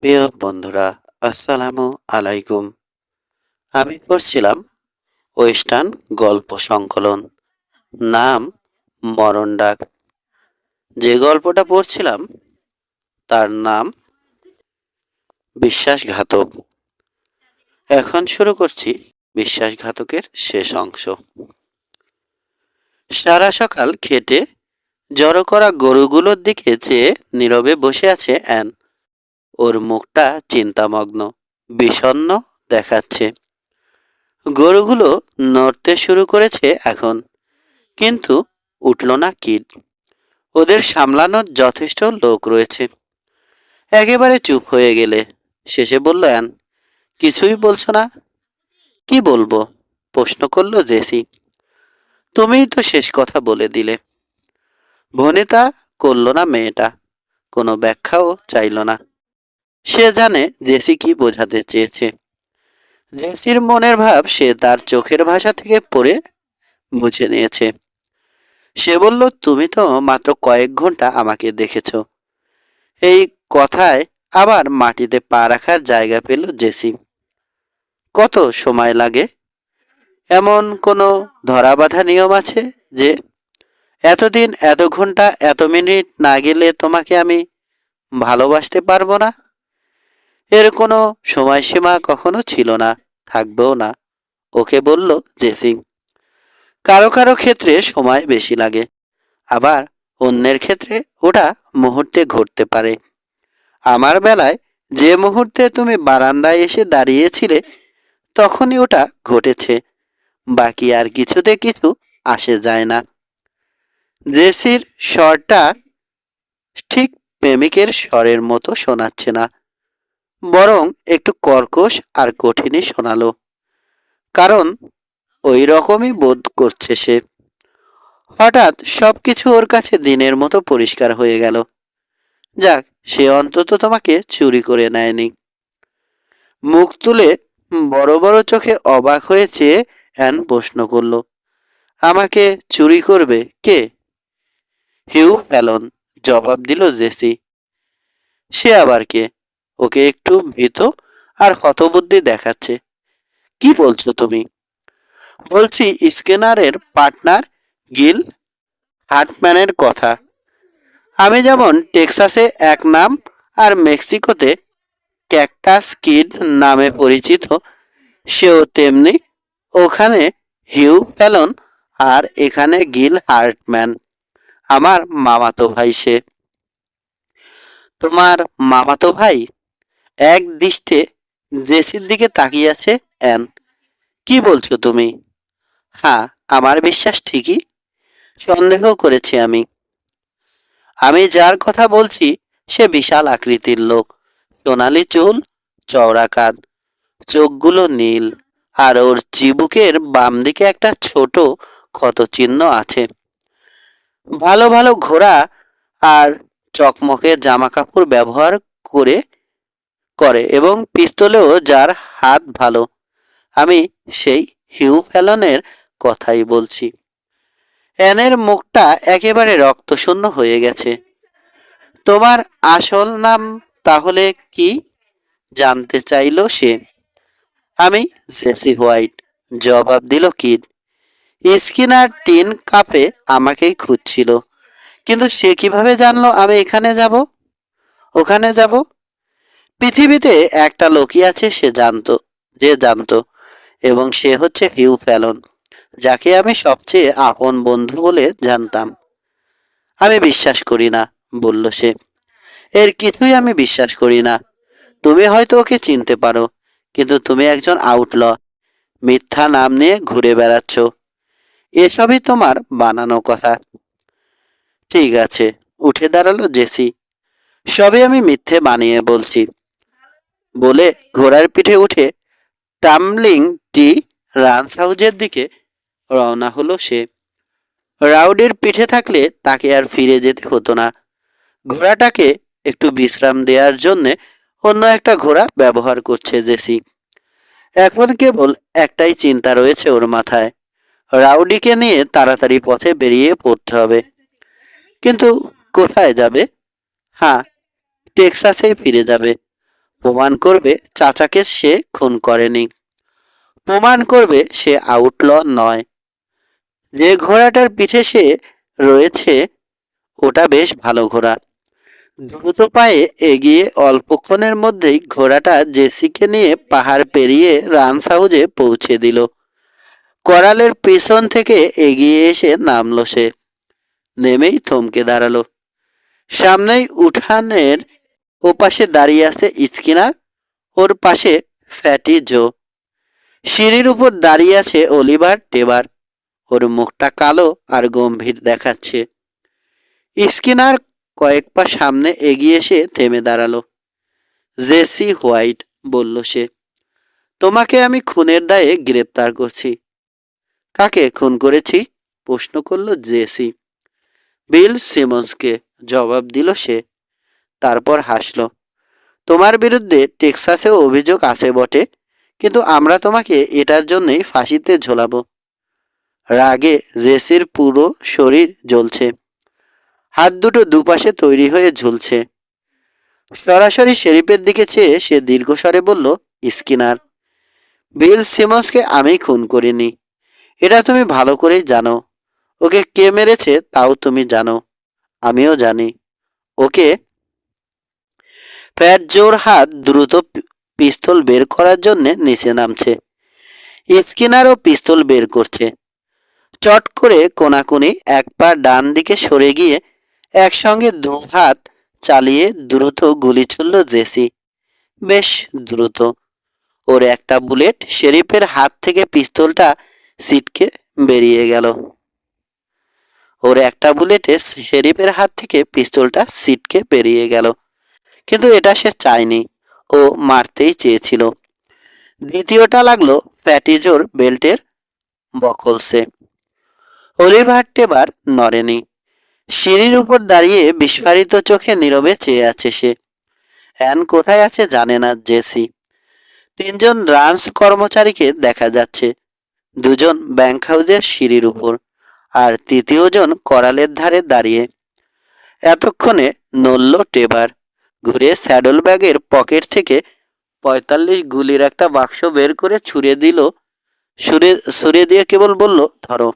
প্রিয় বন্ধুরা, আসসালামু আলাইকুম। আমি পড়ছিলাম ওয়েস্টার্ন গল্প সংকলন, নাম মরণ ডাক। যে গল্পটা পড়ছিলাম তার নাম বিশ্বাসঘাতক। এখন শুরু করছি বিশ্বাসঘাতকের শেষ অংশ। সারা সকাল খেটে জড়ো করা গরুগুলোর দিকে চেয়ে নীরবে বসে আছে অ্যান। ওর মুখটা চিন্তামগ্ন, বিষণ্ণ দেখাচ্ছে। গরুগুলো নড়তে শুরু করেছে এখন, কিন্তু উঠল না কিড। ওদের সামলানোর যথেষ্ট লোক রয়েছে। একেবারে চুপ হয়ে গেলে শেষে বলল অ্যান, কিছুই বলছো না? কি বলবো? প্রশ্ন করলো জেসি। তুমিই তো শেষ কথা বলে দিলে। ভনিতা করল না মেয়েটা, কোনো ব্যাখ্যাও চাইল না। সে জানে জেসি কি বোঝাতে চেয়েছে। জেসির মনের ভাব সে তার চোখের ভাষা থেকে পড়ে বুঝে নিয়েছে। সে বলল, তুমি তো মাত্র কয়েক ঘন্টা আমাকে দেখেছ। এই কথায় আবার মাটিতে পা রাখার জায়গা পেল জেসি। কত সময় লাগে? এমন কোনো ধরাবাঁধা নিয়ম আছে যে এতদিন, এত ঘন্টা, এত মিনিট না গেলে তোমাকে আমি ভালোবাসতে পারবো না? এর কোনো সময়সীমা কখনো ছিল না, থাকবেও না। ওকে বলল জেসি। কারো কারো ক্ষেত্রে সময় বেশি লাগে, আবার অন্যের ক্ষেত্রে ওটা মুহূর্তে ঘটতে পারে। আমার বেলায় যে মুহূর্তে তুমি বারান্দায় এসে দাঁড়িয়েছিলে তখনই ওটা ঘটেছে। বাকি আর কিছুতে কিছু আসে যায় না। জেসির স্বরটা ঠিক প্রেমিকের স্বরের মতো শোনাচ্ছে না, বরং একটু কর্কশ আর কঠিনই শোনালো। কারণ ওই রকমই বোধ করছে সে। হঠাৎ সবকিছু ওর কাছে দিনের মতো পরিষ্কার হয়ে গেল। যাক, সে অন্তত তোমাকে চুরি করে নেয়নি। মুখ তুলে বড় বড় চোখে অবাক হয়ে চেয়ে অ্যান প্রশ্ন করল, আমাকে চুরি করবে কে? হিউ ফ্যালন, জবাব দিল জেসি। সে আবার কে? ওকে একটু ভীত আর হতবুদ্ধি দেখাচ্ছে। কি বলছো তুমি? বলছি স্কেনারের পার্টনার গিল হার্টম্যানের কথা। আমি যেমন টেক্সাসে এক নাম আর মেক্সিকোতে ক্যাকটাস কিড নামে পরিচিত, সেও তেমনি। ওখানে হিউ ফ্যালন আর এখানে গিল হার্টম্যান। আমার মামাতো ভাই সে। তোমার মামাতো ভাই? এক দৃষ্টে জেসির দিকে তাকিয়ে আছে অ্যান। কি বলছো তুমি? হ্যাঁ, আমার বিশ্বাস ঠিকই। সন্দেহ করেছি আমি। আমি যার কথা বলছি সে বিশাল আকৃতির লোক। সোনালি চুল, চওড়া কাঁধ, চোখগুলো নীল, আর ওর চিবুকের বাম দিকে একটা ছোট ক্ষত চিহ্ন আছে। ভালো ভালো ঘোড়া আর চকমকে জামা কাপড় ব্যবহার করে করে এবং পিস্তলেও যার হাত ভালো। আমি সেই হিউ ফ্যালনের কথাই বলছি। অ্যানের মুখটা একেবারে রক্তশূন্য হয়ে গেছে। তোমার আসল নাম তাহলে কি? জানতে চাইল সে। আমি জেসি হোয়াইট, জবাব দিল কিড। স্কিনার টিন কাপে আমাকেই খুঁজছিল, কিন্তু সে কিভাবে জানলো আমি এখানে যাব, ওখানে যাব? পৃথিবীতে একটা লোকই আছে যে জানতো, এবং সে হচ্ছে হিউ ফ্যালন, যাকে আমি সবচেয়ে আপন বন্ধু বলে জানতাম। আমি বিশ্বাস করি না, বলল সে। এর কিছুই আমি বিশ্বাস করি না। তুমি হয়তো ওকে চিনতে পারো, কিন্তু তুমি একজন আউটল, মিথ্যা নাম নিয়ে ঘুরে বেড়াচ্ছ। এসবই তোমার বানানো কথা। ঠিক আছে, উঠে দাঁড়ালো জেসি। সবই আমি মিথ্যে বানিয়ে বলছি, বলে ঘোড়ার পিঠে উঠে টাম্বলিং টি রান্স হাউজের দিকে রওনা হলো সে। রাউডির পিঠে থাকলে তাকে আর ফিরে যেতে হতো না। ঘোড়াটাকে একটু বিশ্রাম দেওয়ার জন্যে অন্য একটা ঘোড়া ব্যবহার করছে জেসি। এখন কেবল একটাই চিন্তা রয়েছে ওর মাথায়, রাউডিকে নিয়ে তাড়াতাড়ি পথে বেরিয়ে পড়তে হবে। কিন্তু কোথায় যাবে? হ্যাঁ, টেক্সাসেই ফিরে যাবে। প্রমাণ করবে চাচাকে সে খুন করেনি। প্রমাণ করবে সে আউটল নয়। যে ঘোড়াটার পিঠে সে রয়েছে ওটা বেশ ভালো ঘোড়া। দ্রুত পায়ে এগিয়ে অল্পক্ষণের মধ্যেই ঘোড়াটা জেসিকে নিয়ে পাহাড় পেরিয়ে রান্স হাউজে পৌঁছে দিল। করালের পেছন থেকে এগিয়ে এসে নামলো সে। নেমেই থমকে দাঁড়ালো। সামনেই উঠানের ওপাশে দাঁড়িয়ে আছে স্কিনার, ওর পাশে ফ্যাটি জো। সিঁড়ির উপর দাঁড়িয়ে আছে অলিভার টেবার, ওর মুখটা কালো আর গম্ভীর দেখাচ্ছে। স্কিনার কয়েক পা সামনে এগিয়ে এসে থেমে দাঁড়ালো। জেসি হোয়াইট, বলল সে, তোমাকে আমি খুনের দায়ে গ্রেপ্তার করছি। কাকে খুন করেছি? প্রশ্ন করল জেসি। বিল সিমন্সকে, জবাব দিল সে। তারপর হাসল। তোমার বিরুদ্ধে টেক্সাসেও অভিযোগ আছে বটে, কিন্তু আমরা তোমাকে এটার জন্যই ফাঁসিতে ঝোলাবো। রাগে জেসির পুরো শরীর জ্বলছে, হাত দুটো দুপাশে তৈরি হয়ে ঝুলছে। সরাসরি শেরিফের দিকে চেয়ে সে দীর্ঘস্বরে বলল, স্কিনার, বিল সিমন্সকে আমি খুন করিনি, এটা তুমি ভালো করেই জানো। ওকে কে মেরেছে তাও তুমি জানো, আমিও জানি। ওকে। ফ্যাট জোর হাত দ্রুত পিস্তল বের করার জন্য নিচে নামছে। স্কিনারও পিস্তল বের করছে। চট করে কোনাকুনি এক পা ডান দিকে সরে গিয়ে একসঙ্গে দু হাত চালিয়ে দ্রুত গুলি ছুড়ল জেসি। বেশ দ্রুত। ওর একটা বুলেট শেরিফের হাত থেকে পিস্তলটা ছিটকে বেরিয়ে গেল। ওর একটা বুলেটে শেরিফের হাত থেকে পিস্তলটা ছিটকে বেরিয়ে গেল। কিন্তু এটা সে চায়নি, ও মারতেই চেয়েছিল। দ্বিতীয়টা লাগলো ফ্যাটিজোর বেল্টের বকলসে। অলিভার টেবার নড়েনি। সিঁড়ির উপর দাঁড়িয়ে বিস্ফারিত চোখে নীরবে চেয়ে আছে সে। অ্যান কোথায় আছে জানে না জেসি। তিনজন রান্স কর্মচারীকে দেখা যাচ্ছে, দুজন ব্যাংক হাউসের সিঁড়ির উপর, আর তৃতীয়জন করালের ধারে দাঁড়িয়ে। এতক্ষণে নড়ল টেবার, ঘুরে স্যাডল ব্যাগের পকেট থেকে 45 গুলির একটা বাক্স বের করে ছুঁড়ে দিল। ছুঁড়ে দিয়ে কেবল বলল, ধরো।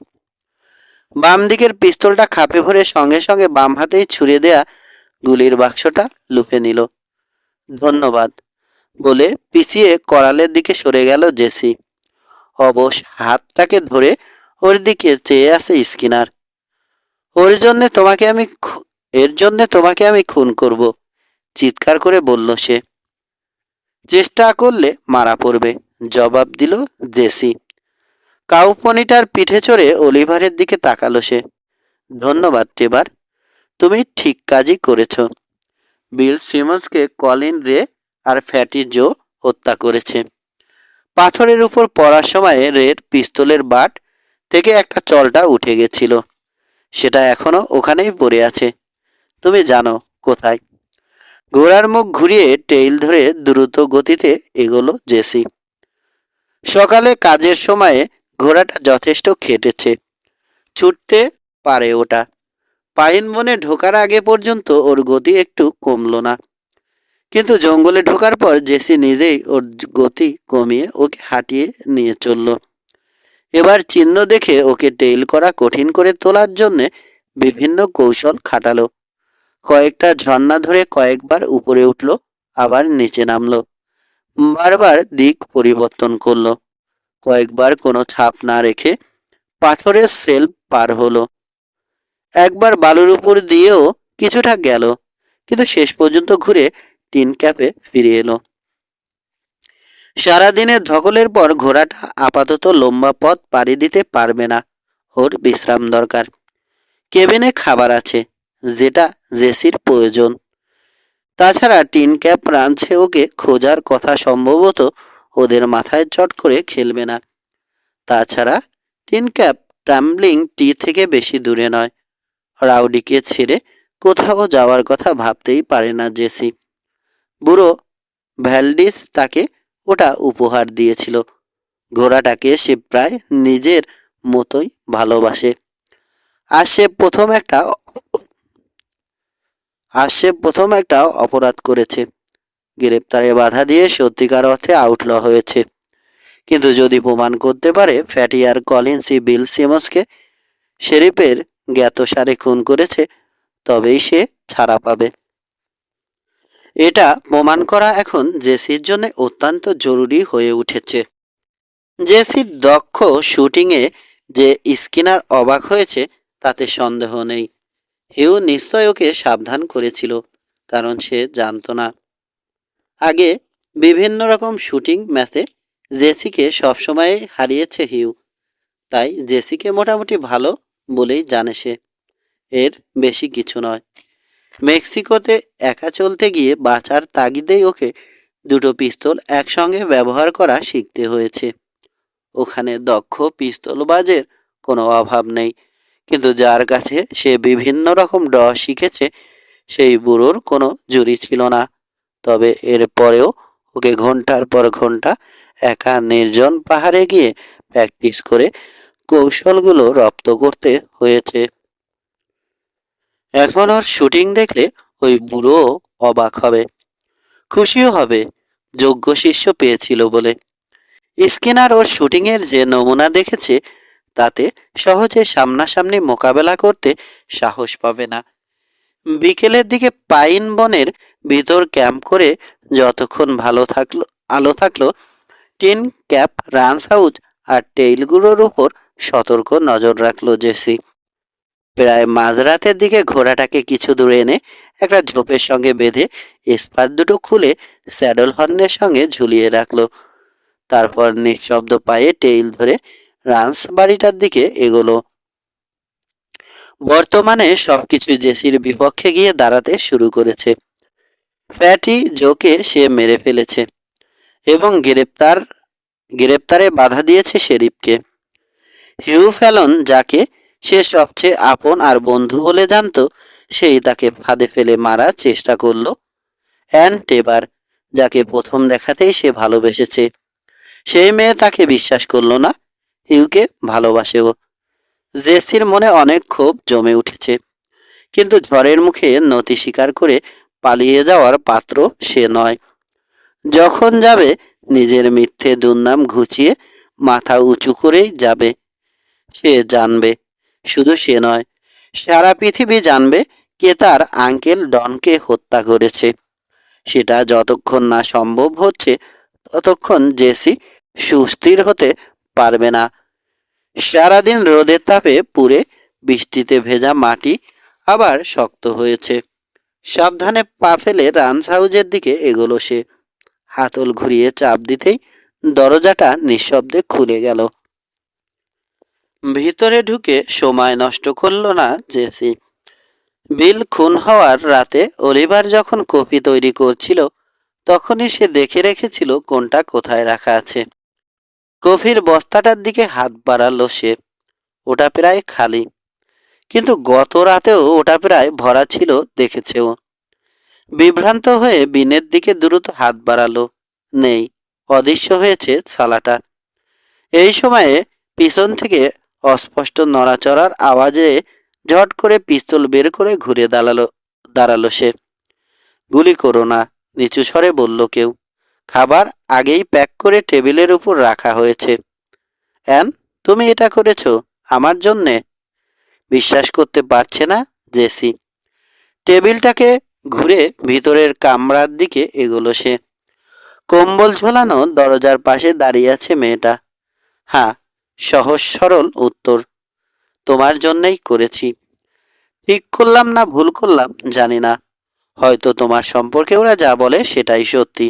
বাম দিকের পিস্তলটা খাপে ভরে সঙ্গে সঙ্গে বাম হাতেই ছুঁড়ে দেয়া গুলির বাক্সটা লুফে নিল। ধন্যবাদ বলে পিছিয়ে করালের দিকে সরে গেল জেসি। অবশ হাতটাকে ধরে ওর দিকে চেয়ে আছে স্কিনার। এর জন্যে তোমাকে আমি খুন করব, চিৎকার করে বলল সে। চেষ্টা করলে মারা পড়বে, জবাব দিল জেসি। কাউপনিটার পিঠে চড়ে অলিভারের দিকে তাকালো সে। ধন্যবাদ টেবার, তুমি ঠিক কাজই করেছ। বিল সিমন্সকে কলিন রে আর ফ্যাটি জো হত্যা করেছে। পাথরের উপর পড়ার সময় রের পিস্তলের বাট থেকে একটা চলটা উঠে গেছিল, সেটা এখনো ওখানেই পড়ে আছে। তুমি জানো কোথায়। ঘোড়ার মুখ ঘুরিয়ে টেইল ধরে দ্রুত গতিতে এগোলো জেসি। সকালে কাজের সময়ে ঘোড়াটা যথেষ্ট খেটেছে, ছুটতে পারে ওটা। পাইন বনে ঢোকার আগে পর্যন্ত ওর গতি একটু কমলো না, কিন্তু জঙ্গলে ঢোকার পর জেসি নিজেই ওর গতি কমিয়ে ওকে হাঁটিয়ে নিয়ে চলল। এবার চিহ্ন দেখে ওকে টেইল করা কঠিন করে তোলার জন্যে বিভিন্ন কৌশল খাটালো। কয়েকটা ঝর্ণা ধরে কয়েকবার উপরে উঠল, আবার নিচে নামলো। বারবার দিক পরিবর্তন করলো। কয়েকবার কোনো ছাপ না রেখে পাথরের সেল পার হলো। একবার বালুর উপর দিয়েও কিছুটা গেল, কিন্তু শেষ পর্যন্ত ঘুরে টিন ক্যাপে ফিরে এলো। সারাদিনের ধকলের পর ঘোড়াটা আপাতত লম্বা পথ পাড়ি দিতে পারবে না, ওর বিশ্রাম দরকার। কেবিনে খাবার আছে, যেটা জেসির প্রয়োজন। তাছাড়া টিন ক্যাপ রাঁধছে ওকে খোঁজার কথা, সম্ভবত ওদের মাথায় চট করে খেলবে না। তাছাড়া টিন ক্যাপ ট্রাম্বলিং টি থেকে বেশি দূরে নয়। রাউডিকে ছেড়ে কোথাও যাওয়ার কথা ভাবতেই পারে না জেসি। বুড়ো ভ্যালডিস তাকে ওটা উপহার দিয়েছিল। ঘোড়াটাকে সে প্রায় নিজের মতোই ভালোবাসে। আর সে প্রথম একটা অপরাধ করেছে। গ্রেপ্তারে বাধা দিয়ে সত্যিকার অর্থে আউটল হয়েছে। কিন্তু যদি প্রমাণ করতে পারে ফ্যাটি আর কলিন্সি বিল সিমন্সকে শেরিফের জ্ঞাতসারে খুন করেছে, তবেই সে ছাড়া পাবে। এটা প্রমাণ করা এখন জেসির জন্য অত্যন্ত জরুরি হয়ে উঠেছে। জেসির দক্ষ শুটিংয়ে যে স্কিনার অবাক হয়েছে তাতে সন্দেহ নেই। হিউ নিশ্চয় ওকে সাবধান করেছিল, কারণ সে জানতো না। আগে বিভিন্ন রকম শুটিং ম্যাচে জেসিকে সবসময় হারিয়েছে হিউ, তাই জেসিকে মোটামুটি ভালো বলেই জানে সে, এর বেশি কিছু নয়। মেক্সিকোতে একা চলতে গিয়ে বাঁচার তাগিদেই ওকে দুটো পিস্তল একসঙ্গে ব্যবহার করা শিখতে হয়েছে। ওখানে দক্ষ পিস্তলবাজের কোনো অভাব নেই, কিন্তু যার কাছে সে বিভিন্ন রকম ড শিখেছে সেই বুড়োর কোনো জুড়ি ছিল না। তবে এর পরেও ওকে ঘন্টার পর ঘন্টা একা নির্জন পাহাড়ে গিয়ে প্র্যাকটিস করে কৌশলগুলো রপ্ত করতে হয়েছে। এখন ওর শুটিং দেখলে ওই বুড়ো অবাক হবে, খুশিও হবে, যোগ্য শিষ্য পেয়েছিল বলে। স্কিনার ওর শুটিংয়ের যে নমুনা দেখেছে তাতে সহজে সামনাসামনি মোকাবেলা করতে সাহস পাবে না। বিকেলের দিকে পাইন বনের ভিতর ক্যাম্প করে যতক্ষণ আলো থাকলো টিন ক্যাপ, রান্স হাউস আর টেইলগুলোর উপর সতর্ক নজর রাখলো জেসি। প্রায় মাঝরাতের দিকে ঘোড়াটাকে কিছু দূরে এনে একটা ঝোপের সঙ্গে বেঁধে ইস্পাত দুটো খুলে স্যাডল হর্নের সঙ্গে ঝুলিয়ে রাখলো। তারপর নিঃশব্দ পায়ে টেইল ধরে রান্স বাড়িটার দিকে এগোলো। বর্তমানে সবকিছু জেসির বিপক্ষে গিয়ে দাঁড়াতে শুরু করেছে। ফ্যাটি জোকে সে মেরে ফেলেছে এবং গ্রেপ্তারে বাধা দিয়েছে শেরিফকে। হিউ ফ্যালন, যাকে সে সবচেয়ে আপন আর বন্ধু বলে জানত, সেই তাকে ফাঁদে ফেলে মারার চেষ্টা করল। অ্যান টেবার, যাকে প্রথম দেখাতেই সে ভালোবেসেছে, সেই মেয়ে তাকে বিশ্বাস করল না। হিউকে ভালোবাসেও। জেসির মনে অনেক ক্ষোভ জমে উঠেছে, কিন্তু ঝড়ের মুখে নতি স্বীকার করে পালিয়ে যাওয়ার পাত্র সে নয়। যখন যাবে নিজের মিথ্যে দুর্নাম ঘুচিয়ে মাথা উঁচু করেই যাবে। সে জানবে, শুধু সে নয়, সারা পৃথিবী জানবে কে তার আঙ্কেল ডনকে হত্যা করেছে। সেটা যতক্ষণ না সম্ভব হচ্ছে ততক্ষণ জেসি সুস্থির হতে পারবে না। সারাদিন রোদের তাপে পুড়ে বৃষ্টিতে ভেজা মাটি আবার শক্ত হয়েছে। সাবধানে পা ফেলে রান্স হাউজের দিকে এগোলো সে। হাতল ঘুরিয়ে চাপ দিতেই দরজাটা নিঃশব্দে খুলে গেল। ভিতরে ঢুকে সময় নষ্ট করল না জেসি। বিল খুন হওয়ার রাতে অলিভার যখন কফি তৈরি করছিল তখনই সে দেখে রেখেছিল কোনটা কোথায় রাখা আছে। কফির বস্তাটার দিকে হাত বাড়ালো সে। ওটা প্রায় খালি, কিন্তু গত রাতেও ওটা প্রায় ভরা ছিল দেখেছেও। বিভ্রান্ত হয়ে বিনের দিকে দ্রুত হাত বাড়ালো। নেই, অদৃশ্য হয়েছে থালাটা। এই সময়ে পিছন থেকে অস্পষ্ট নড়াচড়ার আওয়াজে ঝট করে পিস্তল বের করে ঘুরে দাঁড়ালো সে। গুলি করো না, নিচু স্বরে বলল কেউ। খাবার আগেই প্যাক করে টেবিলের উপর রাখা হয়েছে। অ্যান, তুমি এটা করেছো আমার জন্যে? বিশ্বাস করতে পারছে না জেসি। টেবিলটাকে ঘুরে ভিতরের কামরার দিকে এগোলো সে। কম্বল ঝোলানো দরজার পাশে দাঁড়িয়ে আছে মেয়েটা। হ্যাঁ, সহজ সরল উত্তর। তোমার জন্যই করেছি। ঠিক করলাম না ভুল করলাম জানি না। হয়তো তোমার সম্পর্কে ওরা যা বলে সেটাই সত্যি।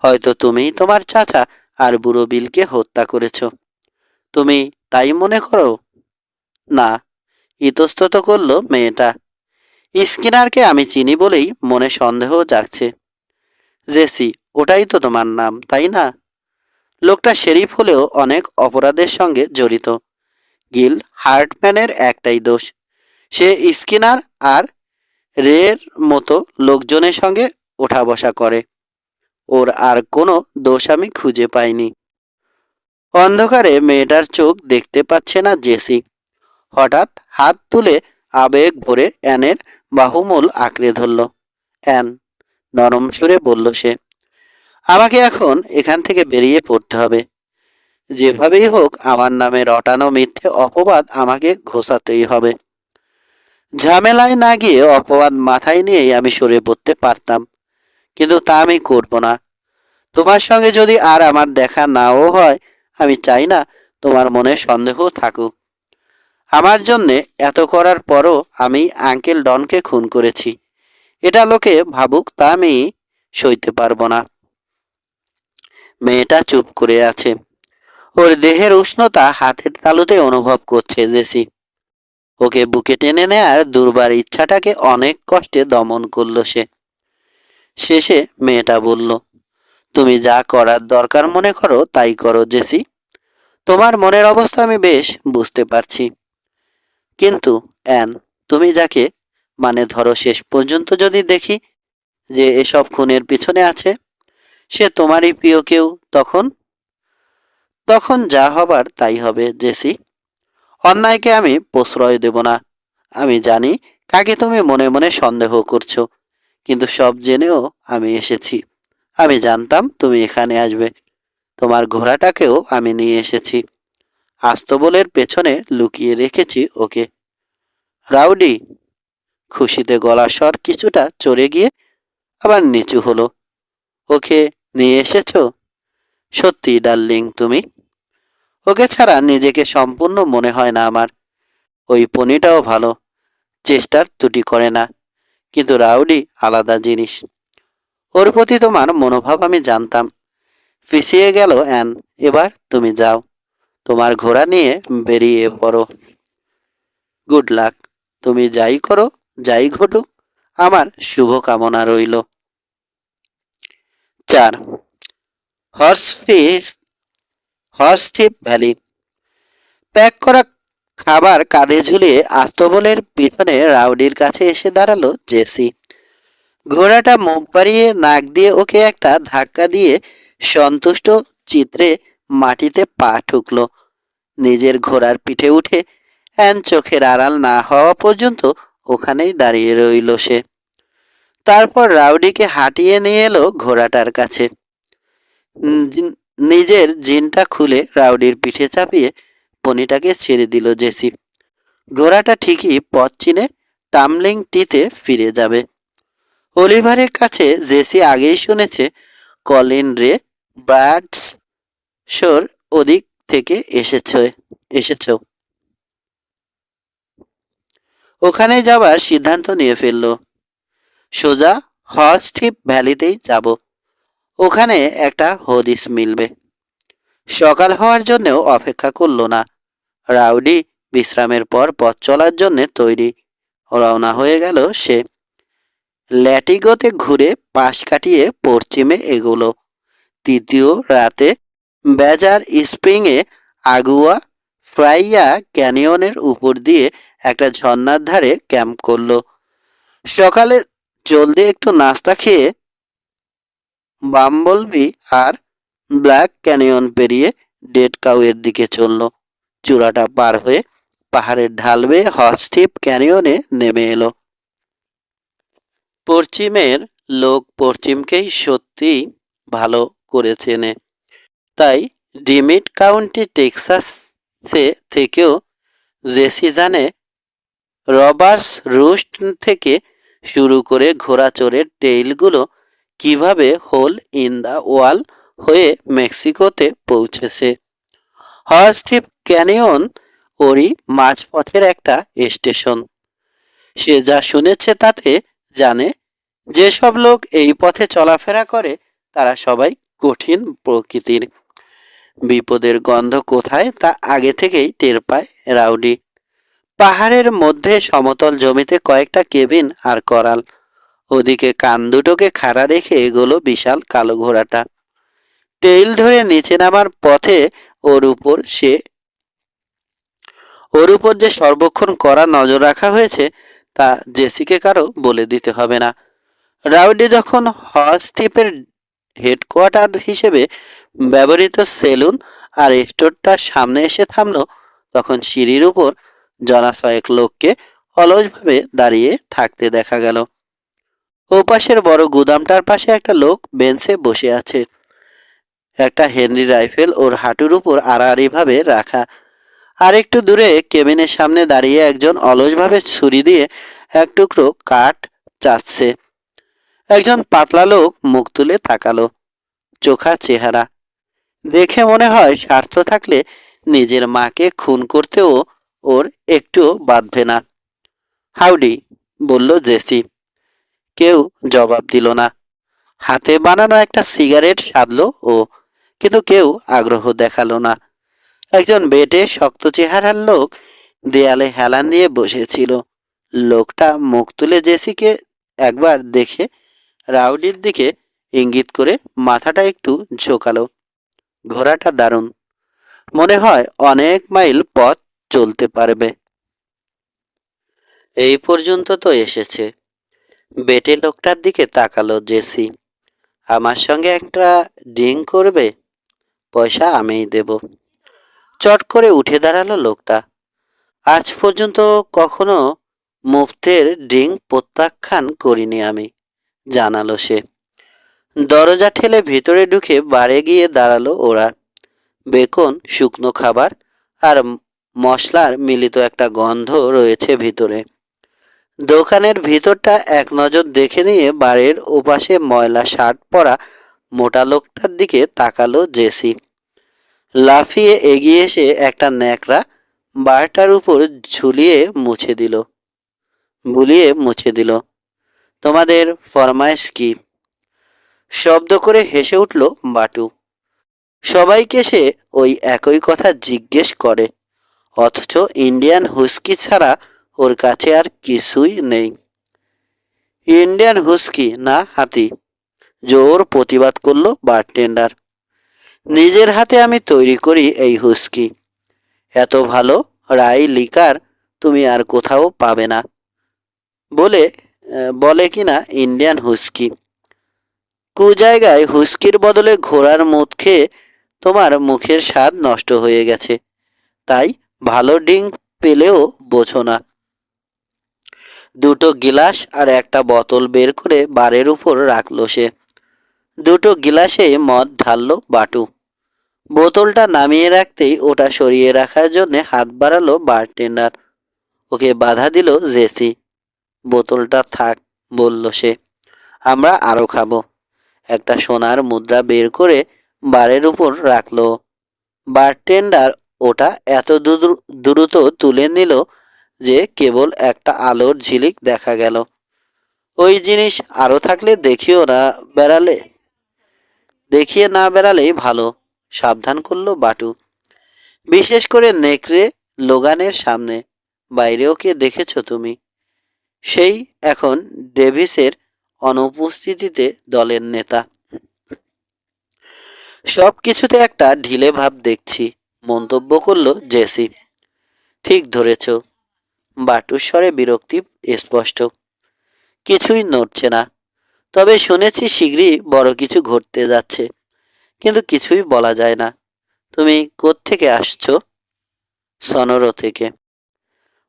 হয়তো তুমি তোমার চাচা আর বুড়ো বিলকে হত্যা করেছ। তুমি তাই মনে করো? না, ইতস্তত করল মেয়েটা। স্কিনারকে আমি চিনি বলেই মনে সন্দেহ জাগছে। জেসি, ওটাই তো তোমার নাম, তাই না? লোকটা শেরিফ হলেও অনেক অপরাধের সঙ্গে জড়িত। গিল হার্টম্যানের একটাই দোষ, সে স্কিনার আর রের মতো লোকজনের সঙ্গে ওঠা বসা করে। ওর আর কোনো দোষ আমি খুঁজে পাইনি। অন্ধকারে মেয়েটার চোখ দেখতে পাচ্ছে না জেসি। হঠাৎ হাত তুলে আবেগ ভরে অ্যানের বাহুমূল আঁকড়ে ধরল। অ্যান, নরম সুরে বলল সে। আমাকে এখন এখান থেকে বেরিয়ে পড়তে হবে। যেভাবেই হোক আমার নামে রটানো মিথ্যে অপবাদ আমাকে ঘোচাতেই হবে। ঝামেলায় না গিয়ে অপবাদ মাথায় নিয়েই আমি সরে পড়তে পারতাম, কিন্তু তা আমি করব না। তোমার সঙ্গে যদি আর আমার দেখা নাও হয়, আমি চাই না তোমার মনে সন্দেহ থাকুক। আমার জন্যে এত করার পরও আমি আঙ্কেল ডনকে খুন করেছি, এটা লোকে ভাবুক তা আমি সইতে পারবো না। মেয়েটা চুপ করে আছে। ওর দেহের উষ্ণতা হাতের তালুতে অনুভব করছে জেসি। ওকে বুকে টেনে নেয়ার দুর্বার ইচ্ছাটাকে অনেক কষ্টে দমন করল সে। শেষে মেয়েটা বলল, তুমি যা করার দরকার মনে করো তাই করো জেসি। তোমার মনের অবস্থা আমি বেশ বুঝতে পারছি। কিন্তু অ্যান, তুমি যাকে, মানে ধরো শেষ পর্যন্ত যদি দেখি যে এসব খুনের পিছনে আছে, সে তোমারই প্রিয় কেউ, তখন তখন যা হবার তাই হবে জেসি। অন্যায়কে আমি প্রশ্রয় দেব না। আমি জানি কাকে তুমি মনে মনে সন্দেহ করছো, কিন্তু সব জেনেও আমি এসেছি। আমি জানতাম তুমি এখানে আসবে। তোমার ঘোড়াটাকেও আমি নিয়ে এসেছি। আস্তবলের পেছনে লুকিয়ে রেখেছি ওকে। রাউডি, খুশিতে গলার স্বর কিছুটা চড়ে গিয়ে আবার নিচু হলো। ওকে নিয়ে এসেছো? সত্যি ডার্লিং তুমি? ওকে ছাড়া নিজেকে সম্পূর্ণ মনে হয় না আমার। ওই পনিটাও ভালো, চেষ্টার ত্রুটি করে না, কিন্তু রাউডি আলাদা জিনিস। ওর প্রতি তোমার মনোভাব আমি জানতাম। পিছিয়ে গেল অ্যান। এবার তুমি যাও, তোমার ঘোড়া নিয়ে বেরিয়ে পড়ো। Good luck. তুমি যাই করো, যাই ঘটুক, আমার শুভকামনা রইল। 4. হর্সফিস হর্সটিপ ভ্যালি। প্যাক করা খাবার কাঁধে ঝুলিয়ে আস্তবলের পিছনে রাউডির কাছে এসে দাঁড়ালো জেসি। ঘোড়াটা মুখ বাড়িয়ে নাক দিয়ে ওকে একটা ধাক্কা দিয়ে সন্তুষ্ট চিত্রে মাটিতে পা ঠুকলো। নিজের ঘোড়ার পিঠে উঠে অ্যান চোখের আড়াল না হওয়া পর্যন্ত ওখানেই দাঁড়িয়ে রইল সে। তারপর রাউডিকে হাঁটিয়ে নিয়ে এলো ঘোড়াটার কাছে। নিজের জিনটা খুলে রাউডির পিঠে চাপিয়ে পনিটাকে ছেড়ে দিল জেসি। ঘোড়াটা ঠিকই পথ চিনে টামলিং টিতে ফিরে যাবে। অলিভারের কাছে জেসি আগেই শুনেছে কলিন রে ব্রাডস শোর ওদিক থেকে এসেছ। ওখানে যাবার সিদ্ধান্ত নিয়ে ফেলল। সোজা হর্সটিপ ভ্যালিতেই যাব। ওখানে একটা হদিস মিলবে। সকাল হওয়ার জন্যও অপেক্ষা করল না। রাউডি বিশ্রামের পর পথ চলার জন্য তৈরি। রওনা হয়ে গেল সে। ল্যাটিগোতে ঘুরে পাশ কাটিয়ে পশ্চিমে এগোলো। তৃতীয় রাতে বেজার স্প্রিংয়ে আগুয়া ফ্রাইয়া ক্যানিয়নের উপর দিয়ে একটা ঝর্ণার ধারে ক্যাম্প করলো। সকালে জলদি একটু নাস্তা খেয়ে বাম্বলবি আর ব্ল্যাক ক্যানিয়ন পেরিয়ে ডেড কাউয়ের দিকে চলল। চূড়াটা পার হয়ে পাহাড়ের ঢাল বেয়ে হর্সটিপ ক্যানিয়নে নেমে এলো। পশ্চিমের লোক পশ্চিমকেই সত্যিই ভালো করে চেনে। তাই ডিমিট কাউন্টি টেক্সাসে থেকেও জেসি জানে রবার্স রুস্ট থেকে শুরু করে ঘোড়াচড়ের টেইলগুলো কিভাবে হোল ইন দ্য ওয়াল হয়ে মেক্সিকোতে পৌঁছেছে। হর্সটিপ ক্যানিয়ন ওরই মাঝপথের একটা স্টেশন। সে যা শুনেছে তাতে জানে যেসব লোক এই পথে চলাফেরা করে তারা সবাই কঠিন প্রকৃতির। বিপদের গন্ধ কোথায় তা আগে থেকেই টের পায় রাউডি। পাহাড়ের মধ্যে সমতল জমিতে কয়েকটা কেবিন আর করাল। ওদিকে কান দুটোকে খাড়া রেখে এগোলো বিশাল কালো ঘোড়াটা। টেইল ধরে নিচে নামার পথে ওর উপর যে সর্বক্ষণ কড়া নজর রাখা হয়েছে তা জেসিকে কারো বলে দিতে হবে না। রাউডি যখন হর্সটিপের হেডকোয়ার্টার হিসেবে ব্যবহৃত সেলুন আর স্টোরটার সামনে এসে থামল, তখন সিঁড়ির উপর জনাশয়েক লোককে অলসভাবে দাঁড়িয়ে থাকতে দেখা গেল। ওপাশের বড় গুদামটার পাশে একটা লোক বেঞ্চে বসে আছে। একটা হেনরি রাইফেল ওর হাঁটুর উপর আড়াআড়িভাবে রাখা। আর একটু দূরে কেবিনের সামনে দাঁড়িয়ে একজন অলসভাবে ছুরি দিয়ে এক টুকরো কাঠ চাচ্ছে। একজন পাতলা লোক মুখ তুলে তাকালো, চোখা চেহারা। দেখে মনে হয় স্বার্থ থাকলে নিজের মাকে খুন করতেও ওর একটুও বাধবে না। হাউডি, বলল জেসি। কেউ জবাব দিল না। হাতে বানানো একটা সিগারেট সাধলো ও, কিন্তু কেউ আগ্রহ দেখালো না। একজন বেটে শক্ত চেহারার লোক দেয়ালে হেলান দিয়ে বসেছিল। লোকটা মুখ তুলে জেসিকে একবার দেখে রাউডির দিকে ইঙ্গিত করে মাথাটা একটু ঝোঁকালো। ঘোড়াটা দারুণ, মনে হয় অনেক মাইল পথ চলতে পারবে। এই পর্যন্ত তো এসেছে। বেটে লোকটার দিকে তাকালো জেসি। আমার সঙ্গে একটা ড্রিঙ্ক করবে? পয়সা আমিই দেব। চট করে উঠে দাঁড়ালো লোকটা। আজ পর্যন্ত কখনো মুফতের ড্রিঙ্ক প্রত্যাখ্যান করিনি আমি, জানালো সে। দরজা ঠেলে ভিতরে ঢুকে বারে গিয়ে দাঁড়ালো ওরা। বেকন, শুকনো খাবার আর মশলার মিলিত একটা গন্ধ রয়েছে ভিতরে। দোকানের ভিতরটা এক নজর দেখে নিয়ে বারের ওপাশে ময়লা শার্ট পরা মোটা লোকটার দিকে তাকালো জেসি। লাফিয়ে এগিয়ে এসে একটা ন্যাকড়া বারটার উপর বুলিয়ে মুছে দিল। তোমাদের ফরমায়েশ কি? শব্দ করে হেসে উঠল বাটু। সবাইকে সে ওই একই কথা জিজ্ঞেস করে, অথচ ইন্ডিয়ান হুস্কি ছাড়া ওর কাছে আর কিছুই নেই। ইন্ডিয়ান হুস্কি না হাতি? জোর প্রতিবাদ করলো বারটেন্ডার। নিজের হাতে আমি তৈরি করি এই হুস্কি। এত ভালো রাই লিকার তুমি আর কোথাও পাবে না। বলে কিনা ইন্ডিয়ান হুস্কি। জায়গায় হুস্কির বদলে ঘোড়ার মুত খেয়ে তোমার মুখের স্বাদ নষ্ট হয়ে গেছে, তাই ভালো ড্রিঙ্ক পেলেও বোঝো না। দুটো গিলাস আর একটা বোতল বের করে বারের উপর রাখলো সে। দুটো গিলাসে মদ ঢাললো বাটু। বোতলটা নামিয়ে রাখতেই ওটা সরিয়ে রাখার জন্য হাত বাড়ালো বারটেন্ডার। ওকে বাধা দিল জেসি। বোতলটা থাক, বলল সে, আমরা আরো খাবো। একটা সোনার মুদ্রা বের করে বারের উপর রাখলো। বারটেন্ডার ওটা এত দ্রুত তুলে নিল যে কেবল একটা আলোর ঝিলিক দেখা গেল। ওই জিনিস আরো থাকলে দেখিয়ে না বেড়ালেই ভালো, সাবধান করলো বাটু। বিশেষ করে নেকড়ে লোগানের সামনে। বাইরে ওকে দেখেছ তুমি? সেই এখন ডেভিসের অনুপস্থিতিতে দলের নেতা। সব কিছুতে একটা ঢিলে ভাব দেখছি, মন্তব্য করলো জেসি। ঠিক ধরেছ। বাটুর স্বরে বিরক্তি স্পষ্ট। কিছুই নড়ছে না। তবে শুনেছি শীঘ্রই বড় কিছু ঘটতে যাচ্ছে, কিন্তু কিছুই বলা যায় না। তুমি কোত্থেকে আসছো? সনোরো থেকে।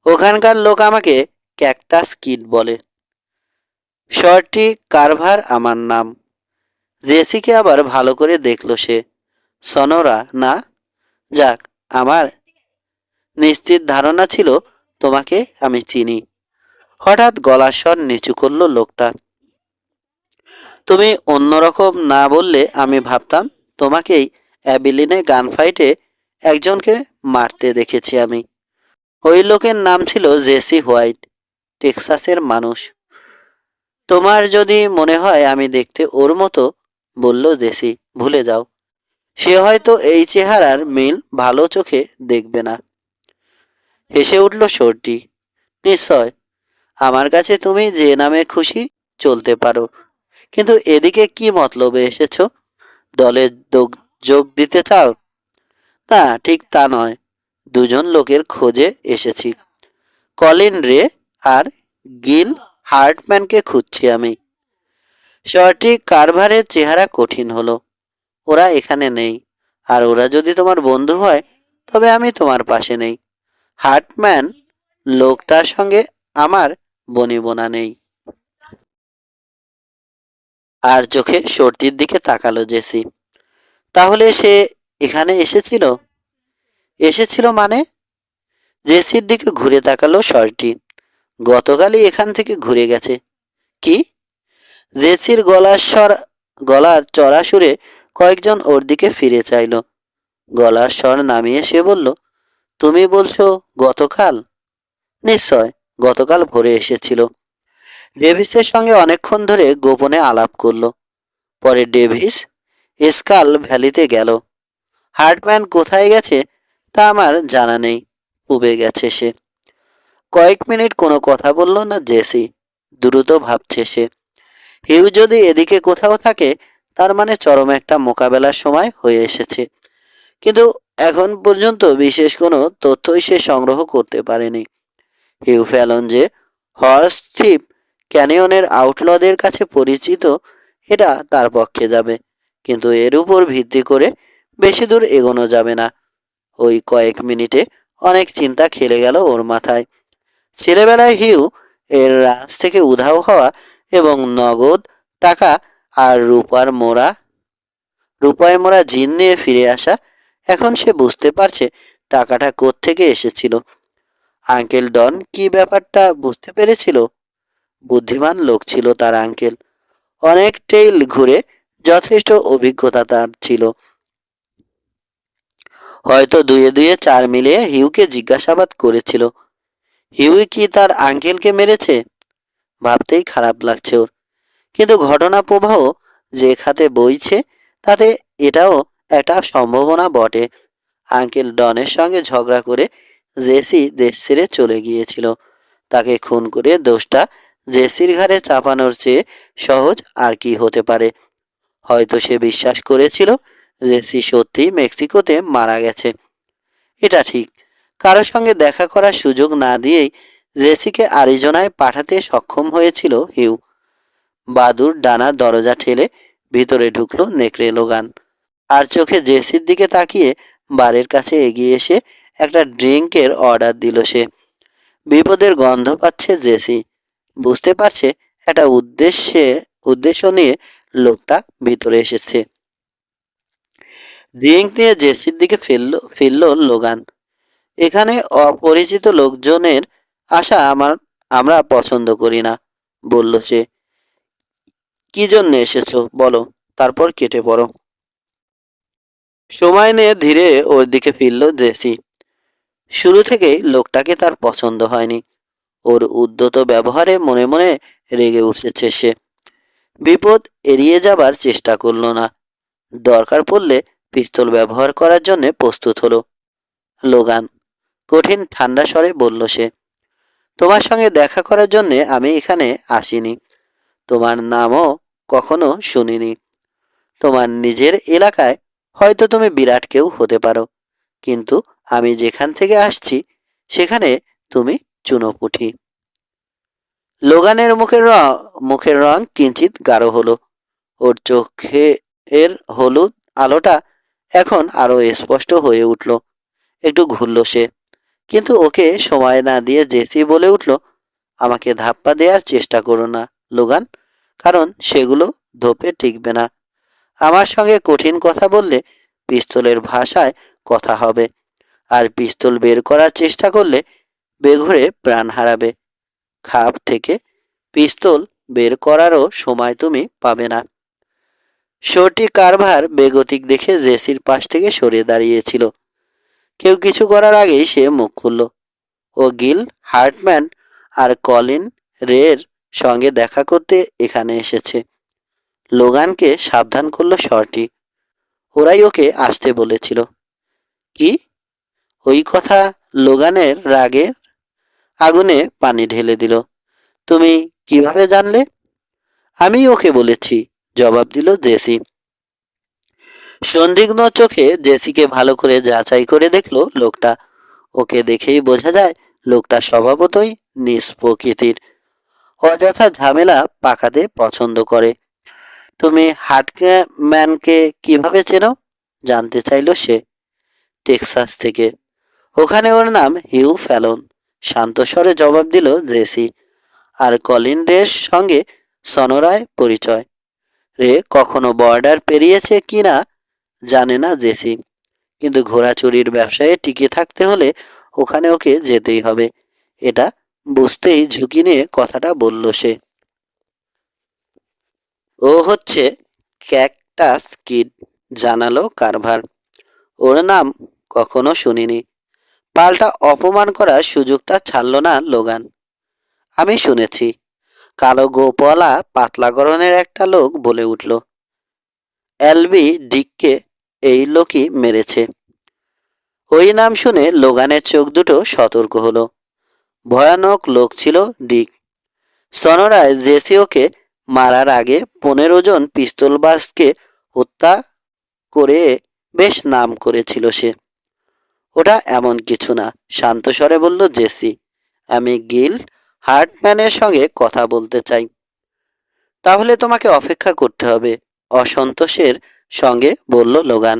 ওখানকার লোক আমাকে ক্যাকটাস কিড বলে। শর্টি কারভার আমার নাম। জেসিকে আবার ভালো করে দেখলো সে। সনোরা না? যাক, আমার নিশ্চিত ধারণা ছিল তোমাকে আমি চিনি। হঠাৎ গলার স্বর নিচু করলো লোকটা। তুমি অন্যরকম না বললে আমি ভাবতাম তোমাকেই অ্যাবিলিনে গানফাইটে একজনকে মারতে দেখেছি আমি। ওই লোকের নাম ছিল জেসি হোয়াইট, টেক্সাসের মানুষ। তোমার যদি মনে হয় আমি দেখতে ওর মতো, বলল জেসি, ভুলে যাও। সে হয়তো এই চেহারার মিল ভালো চোখে দেখবে না। হেসে উঠল শর্টি। নিশ্চয়, আমার কাছে তুমি যে নামে খুশি চলতে পারো, কিন্তু এদিকে কি মতলবে এসেছ? দলে যোগ দিতে চাও? না, ঠিক তা নয়। দুজন লোকের খোঁজে এসেছি। কলিন রে আর গিল হার্টম্যানকে খুঁজছি আমি। শর্টি কারভারের চেহারা কঠিন হলো। ওরা এখানে নেই, আর ওরা যদি তোমার বন্ধু হয় তবে আমি তোমার পাশে নেই। হার্টম্যান লোকটার সঙ্গে আমার বনিবনা নেই। আর চোখে শর্টির দিকে তাকালো জেসি। তাহলে সে এখানে এসেছিল? এসেছিল মানে? জেসির দিকে ঘুরে তাকালো শর্টি। গতকালই এখান থেকে ঘুরে গেছে। কি? জেসির গলার চড়া সুরে কয়েকজন ওর দিকে ফিরে চাইল। গলার স্বর নামিয়ে সে বলল, তুমি বলছো গতকাল? নিশ্চয়, গতকাল ভোরে এসেছিল। ডেভিসের সঙ্গে অনেকক্ষণ ধরে গোপনে আলাপ করলো। পরে ডেভিস স্কাল ভ্যালিতে গেল। হার্টম্যান কোথায় গেছে তা আমার জানা নেই। উবে গেছে সে। কয়েক মিনিট কোনো কথা বলল না জেসি। দ্রুত ভাবছে সে। হিউ যদি এদিকে কোথাও থাকে, তার মানে চরম একটা মোকাবেলার সময় হয়ে এসেছে। কিন্তু এখন পর্যন্ত বিশেষ কোনো তথ্যই সে সংগ্রহ করতে পারেনি। হিউ ফ্যালন যে হর্স থিপ ক্যানিয়নের আউটলদের কাছে পরিচিত, এটা তার পক্ষে যাবে, কিন্তু এর উপর ভিত্তি করে বেশি দূর এগোনো যাবে না। ওই কয়েক মিনিটে অনেক চিন্তা খেলে গেল ওর মাথায়। ছেলেবেলায় হিউ এর রাজ থেকে উধাও হওয়া এবং নগদ টাকা আর রূপায় মোড়া জিন নিয়ে ফিরে আসা। এখন সে বুঝতে পারছে টাকাটা কোত্থেকে এসেছিল। আঙ্কেল ডন কি ব্যাপারটা বুঝতে পেরেছিল? বুদ্ধিমান লোক ছিল তার আঙ্কেল। অনেক টেইল ঘুরে যথেষ্ট অভিজ্ঞতা তার ছিল। হয়তো দুয়ে দুয়ে চার মিলিয়ে হিউকে জিজ্ঞাসাবাদ করেছিল, হিউই কি তার আঙ্কেলকে মেরেছে? ভাবতেই খারাপ লাগছে ওর। কিন্তু ঘটনা প্রবাহ যে খাতে বইছে, তাতে এটাও একটা সম্ভাবনা বটে। আঙ্কেল ডনের সঙ্গে ঝগড়া করে জেসি দেশ ছেড়ে চলে গিয়েছিল। তাকে খুন করে দোষটা জেসির ঘাড়ে চাপানোর চেয়ে সহজ আর কি হতে পারে? হয়তো সে বিশ্বাস করেছিল জেসি সত্যিই মেক্সিকোতে মারা গেছে। এটা ঠিক। কারো সঙ্গে দেখা করার সুযোগ না দিয়েই জেসিকে আরিজোনায় পাঠাতে সক্ষম হয়েছিল হিউ। বাদুর ডানা দরজা ঠেলে ভিতরে ঢুকলো নেকড়ে লোগান। আর চোখে জেসির দিকে তাকিয়ে বারের কাছে এগিয়ে এসে একটা ড্রিঙ্কের অর্ডার দিল সে। বিপদের গন্ধ পাচ্ছে জেসি। বুঝতে পারছে একটা উদ্দেশ্য নিয়ে লোকটা ভিতরে এসেছে। ড্রিঙ্ক নিয়ে জেসির দিকে ফিরল লোগান। এখানে অপরিচিত লোকজনের আসা আমরা পছন্দ করি না, বলল সে। কি জন্য এসেছো বলো, তারপর কেটে পড়ো। সময় নিয়ে ধীরে ওর দিকে ফিরল জেসি। শুরু থেকেই লোকটাকে তার পছন্দ হয়নি। ওর উদ্যত ব্যবহারে মনে মনে রেগে উঠেছে সে। বিপদ এড়িয়ে যাবার চেষ্টা করলো না। দরকার পড়লে পিস্তল ব্যবহার করার জন্য প্রস্তুত হলো। লোগান, কঠিন ঠান্ডা স্বরে বলল সে, তোমার সঙ্গে দেখা করার জন্যে আমি এখানে আসিনি। তোমার নামও কখনো শুনিনি। তোমার নিজের এলাকায় হয়তো তুমি বিরাট কেউ হতে পারো, কিন্তু আমি যেখান থেকে আসছি সেখানে তুমি চুনোপুঁটি। লোগানের মুখের রং কিঞ্চিত গাঢ় হলো। ওর চোখে এর হলুদ আলোটা এখন আরো স্পষ্ট হয়ে উঠল। একটু ঘুরল সে, কিন্তু ওকে সময় না দিয়ে জেসি বলে উঠল, আমাকে ধাপ্পা দেওয়ার চেষ্টা করো না লোগান, কারণ সেগুলো ধোপে টিকবে না। আমার সঙ্গে কঠিন কথা বললে পিস্তলের ভাষায় কথা হবে, আর পিস্তল বের করার চেষ্টা করলে বেঘরে প্রাণ হারাবে। খাপ থেকে পিস্তল বের করারও সময় তুমি পাবে না। শর্টি কারভার বেগতিক দেখে জেসির পাশ থেকে সরে দাঁড়িয়েছিল। কেউ কিছু করার আগেই সে মুখ খুলল। ও গিল হার্টম্যান আর কলিন রের সঙ্গে দেখা করতে এখানে এসেছে। লোগানকে সাবধান করলো শর্টি। ওরাই ওকে আসতে বলেছিল। কি? ওই কথা লোগানের রাগে আগুনে পানি ঢেলে দিল। তুমি কিভাবে জানলে? আমি ওকে বলেছি, জবাব দিল জেসি। সন্দিগ্ধ চোখে জেসিকে ভালো করে যাচাই করে দেখলো লোকটা। ওকে দেখেই বোঝা যায় লোকটা স্বভাবতই নিজ প্রকৃতির। অযথা ঝামেলা পাকাতে পছন্দ করে। তুমি হার্টম্যানকে কিভাবে চেনো? জানতে চাইল সে। টেক্সাস থেকে। ওখানে ওর নাম হিউ ফ্যালন, শান্ত স্বরে জবাব দিল জেসি। আর কলিন রের সঙ্গে সনোরায় পরিচয়। রে কখনো বর্ডার পেরিয়েছে কি না জানে না জেসি, কিন্তু ঘোড়া চুরির ব্যবসায় টিকে থাকতে হলে ওখানে ওকে যেতেই হবে। এটা বুঝতেই ঝুঁকি নিয়ে কথাটা বলল সে। ও হচ্ছে ক্যাকটাস কিড, জানালো কারভার। ওর নাম কখনো শুনিনি। পাল্টা অপমান করার সুযোগটা ছাড়ল না লোগান। আমি শুনেছি, কালো গোপওয়ালা পাতলা গড়নের একটা লোক বলে উঠল, এলবি ডিককে এই লোকই মেরেছে। ওই নাম শুনে লোগানের চোখ দুটো সতর্ক হলো। ভয়ানক লোক ছিল ডিক। সনোরায় জেসিওকে মারার আগে 15 জন পিস্তলবাজকে হত্যা করে বেশ নাম করেছিল সে। ওটা এমন কিছু না, শান্ত স্বরে বলল জেসি। আমি গিল হার্টম্যানের সঙ্গে কথা বলতে চাই। তাহলে তোমাকে অপেক্ষা করতে হবে, অসন্তোষের সঙ্গে বলল লোগান।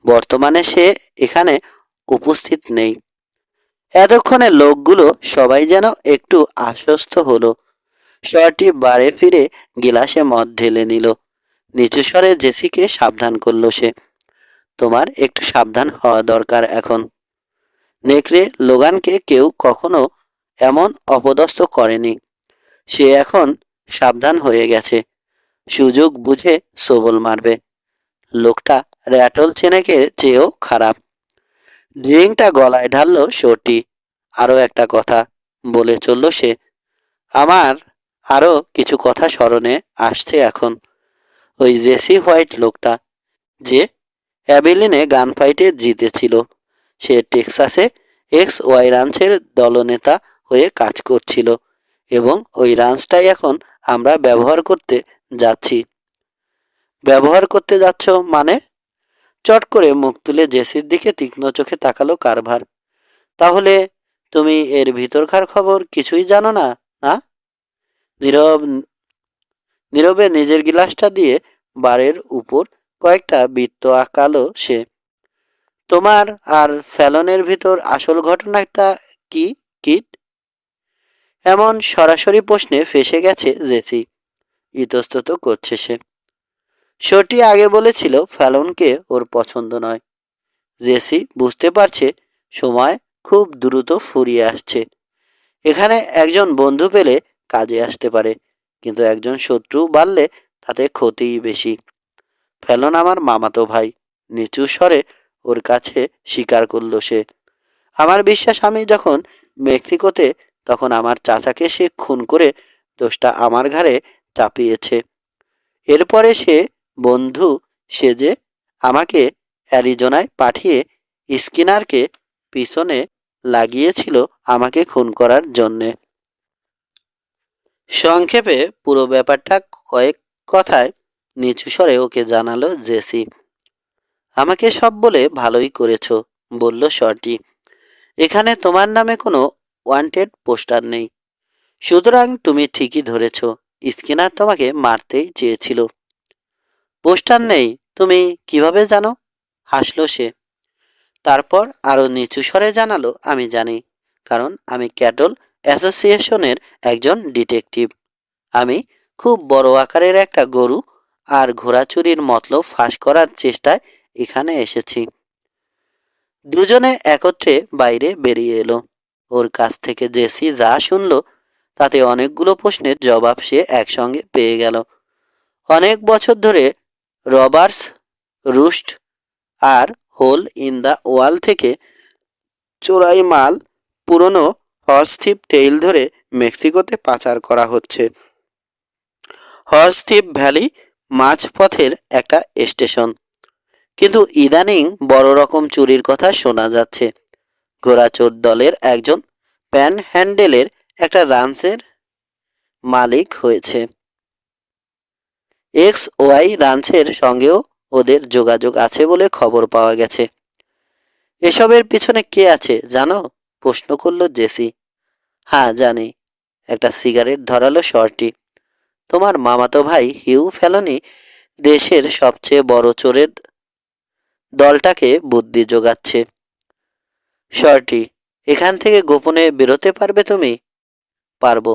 বর্তমানে সে এখানে উপস্থিত নেই। এতক্ষণে লোকগুলো সবাই যেন একটু আশ্বস্ত হলো। শর্টি বারে ফিরে গিলাসে মদ ঢেলে নিল। নিচু স্বরে জেসিকে সাবধান করলো সে। তোমার একটু সাবধান হওয়া দরকার এখন। নেকড়ে লোগানকে কেউ কখনো এমন অপদস্থ করেনি। সে এখন সাবধান হয়ে গেছে। সুযোগ বুঝে সবল মারবে। লোকটা র্যাটল চেনেকের চেয়েও খারাপ। ড্রিঙ্কটা গলায় ঢাললো শর্টি। আরও একটা কথা বলে চলল সে। আমার আরও কিছু কথা স্মরণে আসছে এখন। ওই জেসি হোয়াইট লোকটা যে অ্যাবিলিনে গানফাইটে জিতেছিল, সে টেক্সাসে XY রাঞ্চের দলনেতা হয়ে কাজ করছিল এবং ওই রাঞ্চটাই এখন আমরা ব্যবহার করতে যাচ্ছি। ব্যবহার করতে যাচ্ছ মানে? চট করে মুখ তুলে জেসির দিকে তীক্ষ্ণ চোখে তাকালো কারভার। তাহলে তুমি এর ভিতরকার খবর কিছুই জানো না? না? নীরব নীরবে নিজের গিলাসটা দিয়ে বারের উপর কয়েকটা বৃত্ত আঁকালো সে। তোমার আর ফ্যালনের ভিতর আসল ঘটনাটা কি, কিট? এমন সরাসরি প্রশ্নে ফেসে গেছে জেসি। ইতস্তত করছে সে। শর্টি আগে বলেছিল ফ্যালনকে ওর পছন্দ নয়। জেসি বুঝতে পারছে সময় খুব দ্রুত ফুরিয়ে আসছে। এখানে একজন বন্ধু পেলে কাজে আসতে পারে, কিন্তু একজন শত্রু বাড়লে তাতে ক্ষতিই বেশি। ফ্যালন আমার মামাতো ভাই, নিচু স্বরে ওর কাছে স্বীকার করল সে। আমার বিশ্বাস আমি যখন মেক্সিকোতে, তখন আমার চাচাকে সে খুন করে দোষটা আমার ঘাড়ে চাপিয়েছে। এরপরে সে বন্ধু সেজে আমাকে অ্যারিজোনায় পাঠিয়ে স্কিনারকে পিছনে লাগিয়েছিল আমাকে খুন করার জন্যে। সংক্ষেপে পুরো ব্যাপারটা কয়েক কথায় নিচু স্বরে ওকে জানালো জেসি। আমাকে সব বলে ভালোই করেছ, বলল শর্টি। এখানে তোমার নামে কোনো ওয়ান্টেড পোস্টার নেই, সুতরাং তুমি ঠিকই ধরেছ, স্কিনার তোমাকে মারতেই চেয়েছিল। পোস্টার নেই তুমি কিভাবে জানো? হাসল সে। তারপর আরো নিচু স্বরে জানালো, আমি জানি, কারণ আমি ক্যাটল অ্যাসোসিয়েশনের একজন ডিটেকটিভ। আমি খুব বড় আকারের একটা গরু আর ঘোড়া চুরির মতলব ফাঁস করার চেষ্টায় এখানে এসেছি। দুজনে একত্রে বাইরে বেরিয়ে এলো। ওর কাছ থেকে জেসি যা শুনল তাতে অনেকগুলো প্রশ্নের জবাব সে একসঙ্গে পেয়ে গেল। অনেক বছর ধরে রবার্স রুস্ট আর হোল ইন দ্য ওয়াল থেকে চোরাই মাল পুরনো হর্সথিপ টেইল ধরে মেক্সিকোতে পাচার করা হচ্ছে। হর্সথিপ ভ্যালি মাঝপথের একটা স্টেশন, কিন্তু ইদানিং বড় রকম চুরির কথা শোনা যাচ্ছে। ঘোড়াচোর দলের একজন প্যান হ্যান্ডেলের একটা রাঞ্চের মালিক হয়েছে। XY রাঞ্চের সঙ্গেও ওদের যোগাযোগ আছে বলে খবর পাওয়া গেছে। এসবের পিছনে কে আছে জানো? প্রশ্ন করল জেসি। হ্যাঁ জানি, একটা সিগারেট ধরালো শর্টি। তোমার মামাতো ভাই হিউ ফ্যালনি দেশের সবচেয়ে বড় চোরের দলটাকে বুদ্ধি যোগাচ্ছে। শর্টি, এখান থেকে গোপনে বেরোতে পারবে তুমি? পারবো।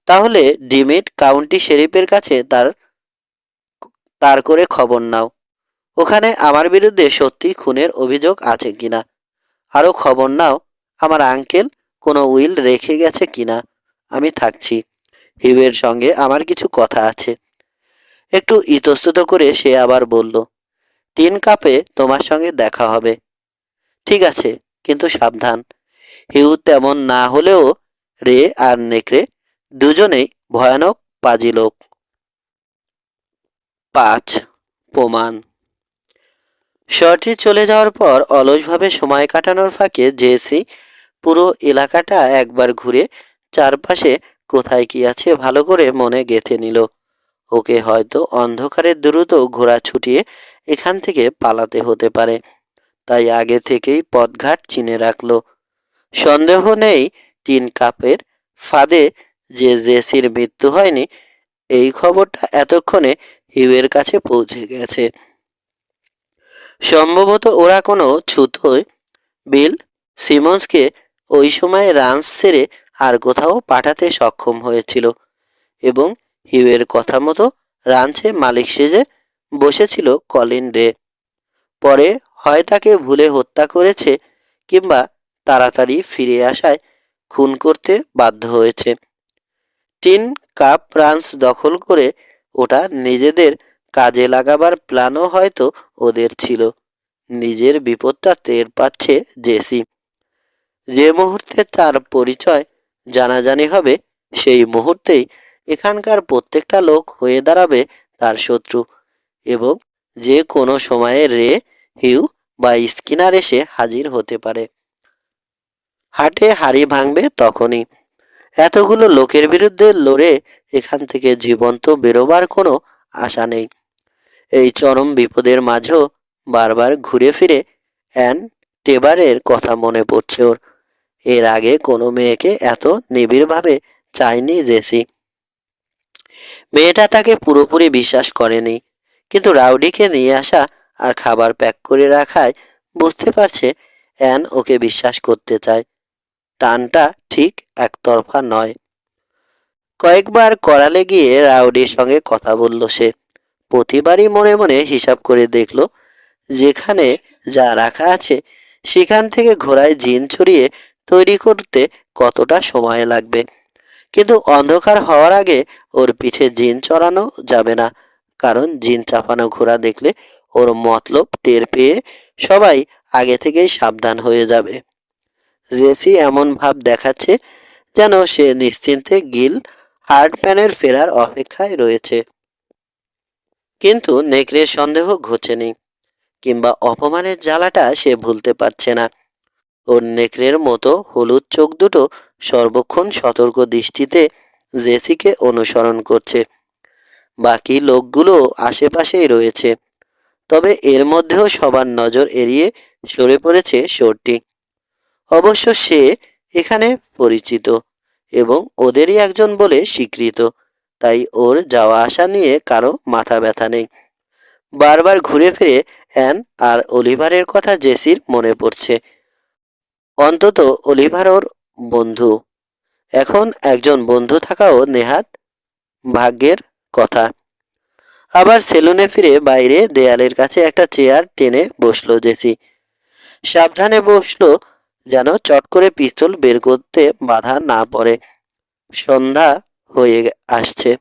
তাহলে ডিমিট কাউন্টি শেরিফের কাছে তার করে খবর নাও। ওখানে আমার বিরুদ্ধে সত্যি খুনের অভিযোগ আছে কিনা। আরও খবর নাও আমার আঙ্কেল কোনো উইল রেখে গেছে কিনা। আমি থাকছি। হিউয়ের সঙ্গে আমার কিছু কথা আছে। একটু ইতস্তত করে সে আবার বলল, 3 কাপে তোমার সঙ্গে দেখা হবে। ঠিক আছে, কিন্তু সাবধান। হিউ তেমন না হলেও রে আর নেকড়ে দুজনেই ভয়ানক পাজি লোক। 5. প্রমাণ। শর্টটি চলে যাওয়ার পর অলসভাবে সময় কাটানোর ফাঁকে জেসি পুরো এলাকাটা একবার ঘুরে চারপাশে কোথায় কি আছে ভালো করে মনে গেঁথে নিল। ওকে হয়তো অন্ধকারে দ্রুত ঘোড়া ছুটিয়ে এখান থেকে পালাতে হতে পারে, তাই আগে থেকেই পথঘাট চিনে রাখলো। সন্দেহ নেই 3 কাপের ফাঁদে যে জেসির মৃত্যু হয়নি এই খবরটা এতক্ষণে হিউয়ের কাছে পৌঁছে গেছে। সম্ভবত ওরা কোনো ছুতোয় বিল সিমন্সকে ওই সময় রাঞ্চ ছেড়ে আর কোথাও পাঠাতে সক্ষম হয়েছিল এবং হিউয়ের কথা মতো রাঞ্চে মালিক সেজে বসেছিল কলিন রে। পরে হয় তাকে ভুলে হত্যা করেছে কিংবা তাড়াতাড়ি ফিরে আসায় খুন করতে বাধ্য হয়েছে। 3 কাপ রাঞ্চ দখল করে ওটা নিজেদের কাজে লাগাবার প্ল্যানও হয়তো ওদের ছিল। নিজের বিপদটা টের পাচ্ছে জেসি। যে মুহূর্তে তার পরিচয় জানাজানি হবে সেই মুহূর্তেই এখানকার প্রত্যেকটা লোক হয়ে দাঁড়াবে তার শত্রু এবং যে কোনো সময়ে রে, হিউ বা স্কিনার এসে হাজির হতে পারে। হাটে হাড়ি ভাঙবে তখনই। এতগুলো লোকের বিরুদ্ধে লড়ে এখান থেকে জীবন্ত বেরোবার কোনো আশা নেই। এই চরম বিপদের মাঝেও বারবার ঘুরে ফিরে অ্যান টেবারের কথা মনে পড়ছে ওর। এর আগে কোনো মেয়েকে এত নিবিড়ভাবে চায়নি জেসি। মেয়েটা তাকে পুরোপুরি বিশ্বাস করেনি, কিন্তু রাউডিকে নিয়ে আসা আর খাবার প্যাক করে রাখায় বুঝতে পারছে অ্যান ওকে বিশ্বাস করতে চায়। টানটা ঠিক একতরফা নয়। কয়েকবার করালে গিয়ে রাউডির সঙ্গে কথা বলল সে। প্রতিবারই মনে মনে হিসাব করে দেখল যেখানে যা রাখা আছে সেখান থেকে ঘোড়ায় জিন ছড়িয়ে তৈরি করতে কতটা সময় লাগবে। কিন্তু অন্ধকার হওয়ার আগে ওর পিঠে জিন চড়ানো যাবে না, কারণ জিন চাপানো ঘোড়া দেখলে ওর মতলব টের পেয়ে সবাই আগে থেকেই সাবধান হয়ে যাবে। জেসি এমন ভাব দেখাচ্ছে যেন সে নিশ্চিন্তে গিল হার্ডম্যানের ফেরার অপেক্ষায় রয়েছে। কিন্তু নেকড়ের সন্দেহ ঘোচেনি, কিংবা অপমানের জ্বালাটা সে ভুলতে পারছে না। ওর নেকড়ের মতো হলুদ চোখ দুটো সর্বক্ষণ সতর্ক দৃষ্টিতে জেসিকে অনুসরণ করছে। বাকি লোকগুলো আশেপাশেই রয়েছে, তবে এর মধ্যেও সবার নজর এড়িয়ে সরে পড়েছে শর্টটি। অবশ্য সে এখানে পরিচিত এবং ওদেরই একজন বলে স্বীকৃত, তাই ওর যাওয়া আসা নিয়ে কারো মাথা ব্যথা নেই। বারবার ঘুরে ফিরে অ্যান আর অলিভারের কথা জেসির মনে পড়ছে। অন্তত অলিভার ওর বন্ধু। এখন একজন বন্ধু থাকাও নেহাত ভাগ্যের কথা। আবার সেলুনে ফিরে বাইরে দেয়ালের কাছে একটা চেয়ার টেনে বসলো জেসি। সাবধানে বসলো যেন চট করে পিস্তল বের করতে বাধা না পড়ে। সন্ধ্যা হয়ে আসছে।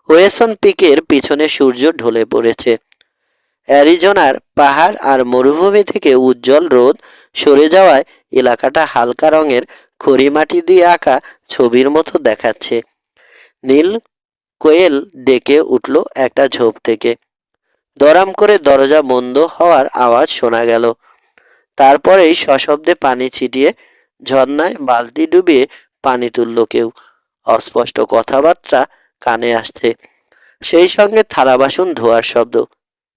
ওয়েসন পিকের পিছনে সূর্য ঢলে পড়েছে। অ্যারিজোনার পাহাড় আর মরুভূমি থেকে উজ্জ্বল রোদ সরে যাওয়ায় এলাকাটা হালকা রঙের খড়িমাটি দিয়ে আঁকা ছবির মতো দেখাচ্ছে। নীল কোয়েল ডেকে উঠল একটা ঝোপ থেকে। দরাম করে দরজা বন্ধ হওয়ার আওয়াজ শোনা গেল। তারপরেই সশব্দে পানি ছিটিয়ে ঝর্ণায় বালতি ডুবিয়ে পানি তুলল কেউ। অস্পষ্ট কথাবার্তা কানে আসছে, সেই সঙ্গে থালা বাসন ধোয়ার শব্দ।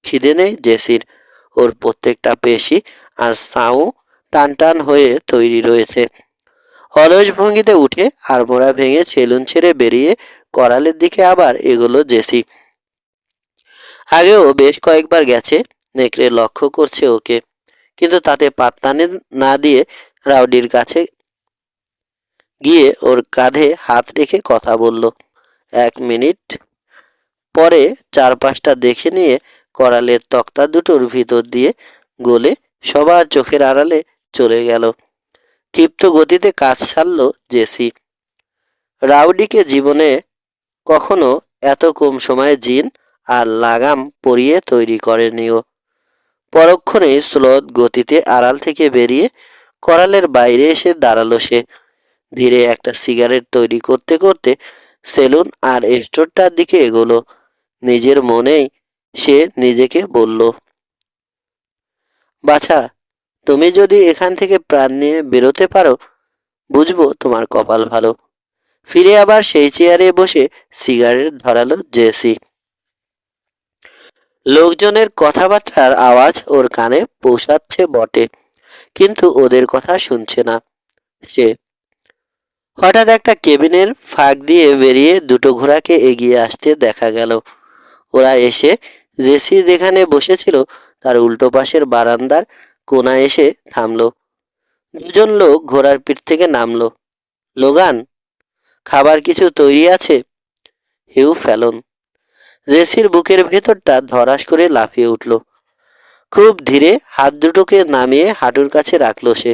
খিদে নেই জেসির। ওর প্রত্যেকটা পেশি আর সাউ টান টান হয়ে তৈরি রয়েছে। অলস ভঙ্গিতে উঠে আড়মোড়া ভেঙে সেলুন ছেড়ে বেরিয়ে করালের দিকে আবার এগোলো জেসি। আগেও বেশ কয়েকবার গেছে, নেকড়ে লক্ষ্য করছে ওকে, কিন্তু তাতে পাত্তা না দিয়ে রাউডির কাছে গিয়ে ওর কাঁধে হাত রেখে কথা বলল। 1 মিনিট পরে চারপাশটা দেখে নিয়ে করালের তক্তা দুটোর ভিতর দিয়ে গলে সবার চোখের আড়ালে চলে গেল। ক্ষিপ্ত গতিতে কাজ সারল জেসি। রাউডিকে জীবনে কখনো এত কম সময়ে জিন আর লাগাম পরিয়ে তৈরি করেনিও। পরক্ষণে স্লোথ গতিতে আড়াল থেকে বেরিয়ে করালের বাইরে এসে দাঁড়ালো সে। ধীরে একটা সিগারেট তৈরি করতে করতে সেলুন আর স্টোরটার দিকে এগোলো। নিজের মনেই সে নিজেকে বলল, বাছা, তুমি যদি এখান থেকে প্রাণ নিয়ে বেরোতে পারো, বুঝবো তোমার কপাল ভালো। ফিরে আবার সেই চেয়ারে বসে সিগারেট ধরালো জেসি। লোকজনের কথাবার্তার আওয়াজ ওর কানে পৌঁছাচ্ছে বটে, কিন্তু ওদের কথা শুনছে না সে। হঠাৎ একটা কেবিনের ফাঁক দিয়ে বেরিয়ে দুটো ঘোড়াকে এগিয়ে আসতে দেখা গেল। ওরা এসে জেসি যেখানে বসেছিল তার উল্টো পাশের বারান্দার কোনায় এসে থামলো। দুজন লোক ঘোড়ার পিঠ থেকে নামলো। লোগান, খাবার কিছু তৈরি আছে? Hugh Felon. জেসির বুকের ভেতরটা ধরাস করে লাফিয়ে উঠল। খুব ধীরে হাত দুটোকে নামিয়ে হাঁটুর কাছে রাখলো সে।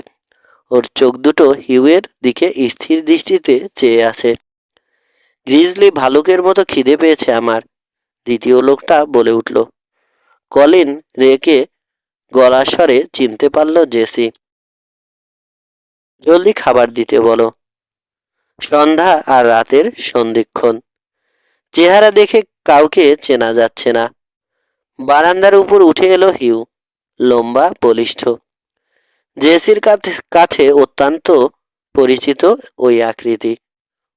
ওর চোখ দুটো হিউয়ের দিকে স্থির দৃষ্টিতে চেয়ে আছে। গ্রিজলি ভালুকের মতো খিদে পেয়েছে আমার, দ্বিতীয় লোকটা বলে উঠল। কলিন রেকে গলার স্বরে চিনতে পারল জেসি। জলদি খাবার দিতে বলো। সন্ধ্যা আর রাতের সন্ধিক্ষণ। চেহারা দেখে কাউকে চেনা যাচ্ছে না। বারান্দার উপর উঠে এলো হিউ, লম্বা বলিষ্ঠ। জেসির কাছে অত্যন্ত পরিচিত ওই আকৃতি।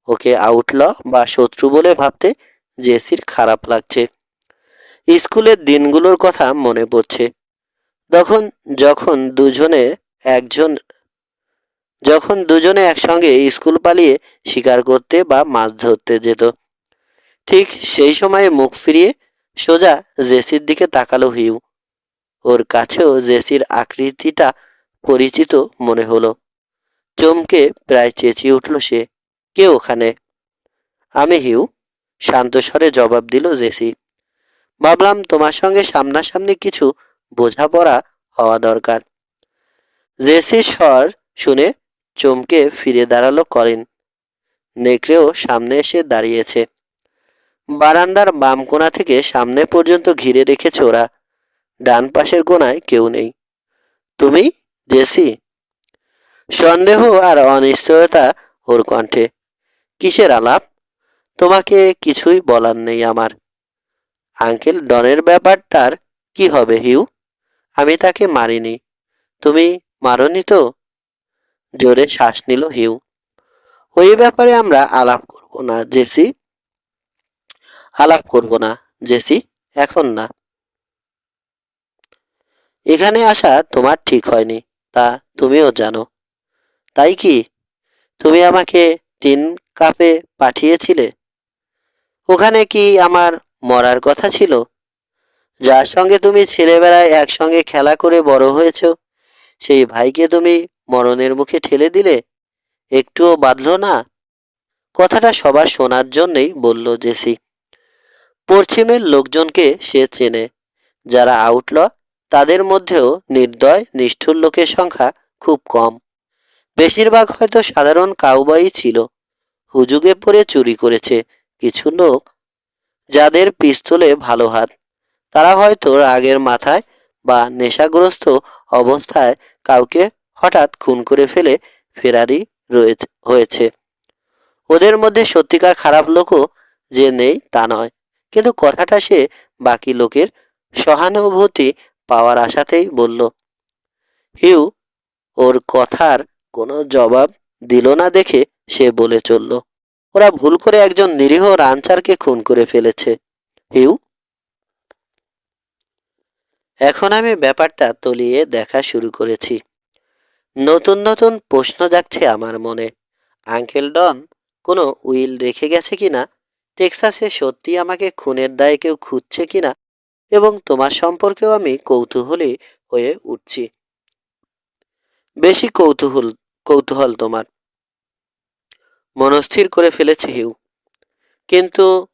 ওকে আউটল বা শত্রু বলে ভাবতে জেসির খারাপ লাগছে। স্কুলের দিনগুলোর কথা মনে পড়ছে, তখন যখন দুজনে একসঙ্গে স্কুল পালিয়ে শিকার করতে বা মাছ ধরতে যেত। ঠিক সেই সময়ে মুখ ফিরিয়ে সোজা জেসির দিকে তাকালো হিউ। ওর কাছেও জেসির আকৃতিটা পরিচিত মনে হলো। চমকে প্রায় চেঁচিয়ে উঠল সে, কে ওখানে? আমি হিউ, শান্ত স্বরে জবাব দিল জেসি। ভাবলাম তোমার সঙ্গে সামনাসামনি কিছু বোঝাপড়া হওয়া দরকার। জেসির স্বর শুনে চমকে ফিরে দাঁড়ালো কলিন। নেকড়েও সামনে এসে দাঁড়িয়েছে। বারান্দার বাম কোণা থেকে সামনে পর্যন্ত ঘিরে রেখেছে ওরা। ডান পাশের কোণায় কেউ নেই। তুমি জেসি? সন্দেহ আর অনিশ্চয়তা ওর কণ্ঠে। কিসের আলাপ? তোমাকে কিছুই বলার নেই আমার। আঙ্কেল ডনের ব্যাপারটার কি হবে হিউ? আমি তাকে মারিনি। তুমি মারনি তো? জোরে শ্বাস নিল হিউ। ওই ব্যাপারে আমরা আলাপ করব না জেসি। এখন না। এখানে আসা তোমার ঠিক হয়নি, তা তুমিও জানো। তাই কি? তুমি আমাকে টিন কাপে পাঠিয়েছিলে। ওখানে কি আমার মরার কথা ছিল? যার সঙ্গে তুমি ছেলেবেলায় একসঙ্গে খেলা করে বড় হয়েছ, সেই ভাইকে তুমি মরণের মুখে ঠেলে দিলে? একটুও বাঁধল না? কথাটা সবার শোনার জন্যেই বলল জেসি। পশ্চিমের লোকজনকে সে চেনে। যারা আউটল তাদের মধ্যেও নির্দয় নিষ্ঠুর লোকের সংখ্যা খুব কম। বেশিরভাগ হয়তো সাধারণ কাউবয়ই ছিল। হুজুগে পড়ে চুরি করেছে কিছু লোক, যাদের পিস্তলে ভালো হাত। তারা হয়তো রাগের মাথায় বা নেশাগ্রস্ত অবস্থায় কাউকে হঠাৎ খুন করে ফেলে ফেরারি হয়েছে। ওদের মধ্যে সত্যিকার খারাপ লোকও যে নেই তা নয়, কিন্তু কথাটা সে বাকি লোকের সহানুভূতি পাওয়ার আশাতেই বলল। হিউ ওর কথার কোনো জবাব দিল না দেখে সে বলে চলল, ওরা ভুল করে একজন নিরীহ রানচারকে খুন করে ফেলেছে হিউ। এখন আমি ব্যাপারটা তলিয়ে দেখা শুরু করেছি। নতুন নতুন প্রশ্ন জাগছে আমার মনে। আঙ্কেল ডন কোনো উইল রেখে গেছে কিনা, টেক্সাসে সত্যি আমাকে খুনের দায়ে কেউ খুঁজছে কিনা, এবং তোমার সম্পর্কেও আমি কৌতূহলী হয়ে উঠছি। বেশি কৌতূহল তোমার, মনস্থির করে ফেলেছে হিউ। কিন্তু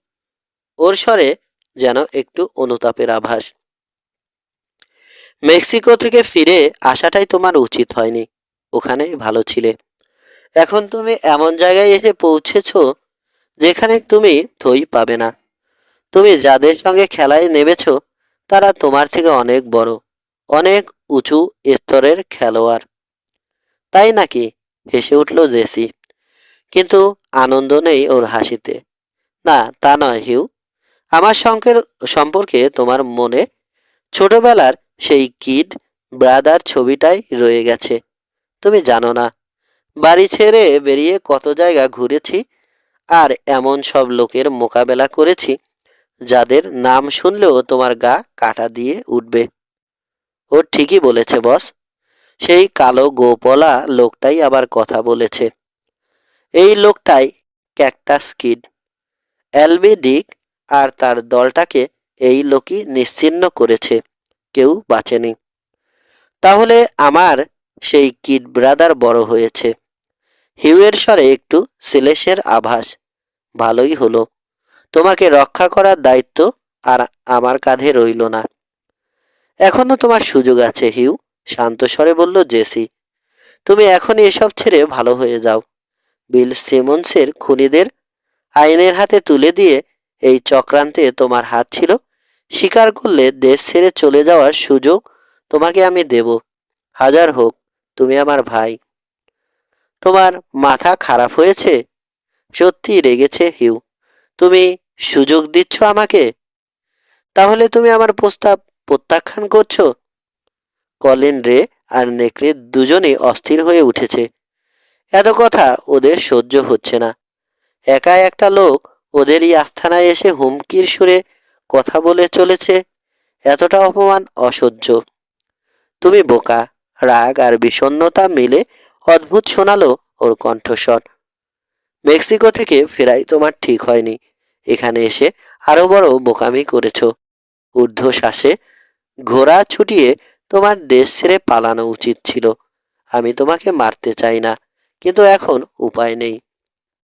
ওর স্বরে যেন একটু অনুতাপের আভাস। মেক্সিকো থেকে ফিরে আসাটাই তোমার উচিত হয়নি। ওখানেই ভালো ছিলে। এখন তুমি এমন জায়গায় এসে পৌঁছেছো যেখানে তুমি থই পাবে না। তুমি যাদের সঙ্গে খেলায় নেমেছো তারা তোমার থেকে অনেক বড়, অনেক উঁচু স্তরের খেলোয়াড়। তাই নাকি? হেসে উঠল জেসি। কিন্তু আনন্দ নেই ওর হাসিতে। না, তা নয় হিউ। আমার সম্পর্কে তোমার মনে ছোটবেলার সেই কিড ব্রাদার ছবিটাই রয়ে গেছে। তুমি জানো না, বাড়ি ছেড়ে বেরিয়ে কত জায়গা ঘুরেছি, আর এমন সব লোকের মোকাবেলা করেছি যাদের নাম শুনলেও তোমার গা কাটা দিয়ে উঠবে। ও ঠিকই বলেছে বস। সেই কালো গোপলা লোকটাই আবার কথা বলেছে। এই লোকটাই ক্যাকটাস কিড। এলবি ডিক আর তার দলটাকে এই লোকই নিশ্চিহ্ন করেছে। কেউ বাঁচেনি। তাহলে আমার সেই কিড ব্রাদার বড় হয়েছে। হিউয়ের স্বরে একটু সেলেসের আভাস। ভালোই হলো। তোমাকে রক্ষা করার দায়িত্ব আর আমার কাঁধে রইল না। এখনো তোমার সুযোগ আছে হিউ, শান্ত স্বরে বলল জেসি। তুমি এখনই এসব ছেড়ে ভালো হয়ে যাও। বিল সিমন্সের খুনিদের আইনের হাতে তুলে দিয়ে এই চক্রান্তে তোমার হাত ছিল। স্বীকার করলে দেশ ছেড়ে চলে যাওয়ার সুযোগ তোমাকে আমি দেব। হাজার হোক, তুমি আমার ভাই। তোমার মাথা খারাপ হয়েছে? সত্যি রেগেছে হিউ। তুমি সুযোগ দিচ্ছ আমাকে? তাহলে তুমি আমার প্রস্তাব প্রত্যাখ্যান করছো? কলিন রে আর নেকড়ে দুজনেই অস্থির হয়ে উঠেছে। এত কথা ওদের সহ্য হচ্ছে না। একা একটা লোক ওদেরই আস্থানায় এসে হুমকির সুরে কথা বলে চলেছে। এতটা অপমান অসহ্য। তুমি বোকা। রাগ আর বিষণ্ণতা মিলে অদ্ভুত শোনালো ওর কণ্ঠস্বর। মেক্সিকো থেকে ফেরাই তোমার ঠিক হয়নি। এখানে এসে আরো বড় বোকামি করেছ। ঊর্ধ্বশ্বাসে ঘোড়া ছুটিয়ে তোমার দেশ ছেড়ে পালানো উচিত ছিল। আমি তোমাকে মারতে চাই না, কিন্তু এখন উপায় নেই।